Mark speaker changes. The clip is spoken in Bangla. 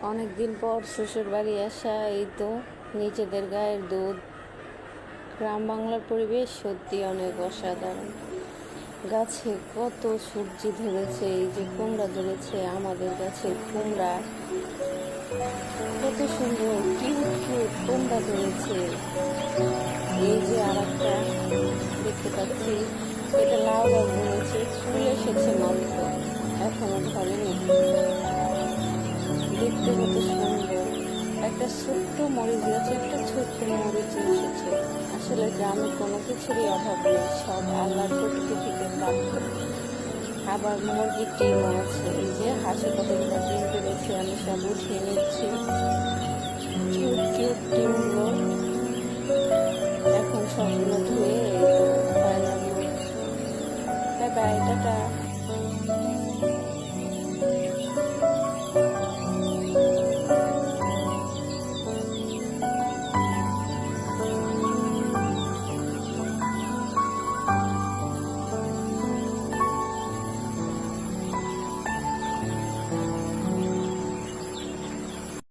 Speaker 1: অনেকদিন পর শ্বশুর বাড়ি আসা, এই তো নিজেদের গায়ের দুধ। গ্রাম বাংলার পরিবেশ সত্যি অনেক অসাধারণ। গাছে কত সবজি ধরেছে, এই যে কুমড়া ধরেছে, আমাদের গাছের কুমড়া কত সুন্দর কিউট কিউট কুমড়া ধরেছে। এই যে আর একটা দেখতে পাচ্ছি, এটা লাউ গাছ ধরেছে, ফুল এসেছে মাত্র, এখনো ধরেনি। দেখতে কত সুন্দর। একটা ছোট্ট মরিচ গাছে একটা ছোট্ট মরিচ এসেছে। আসলে গ্রামে কোনো কিছুরই অভাব নেই, সব আল্লাহর প্রকৃতি থেকে প্রাপ্ত। আবার মুরগির ডিমও আছে, এই যে হাঁসে কতগুলো ডিম পেরেছে, আমি সব উঠিয়ে নিচ্ছি। কিউট কিউট ডিমগুলো এখন সবগুলো ধুয়ে ফাইনাল। Bye bye, tata.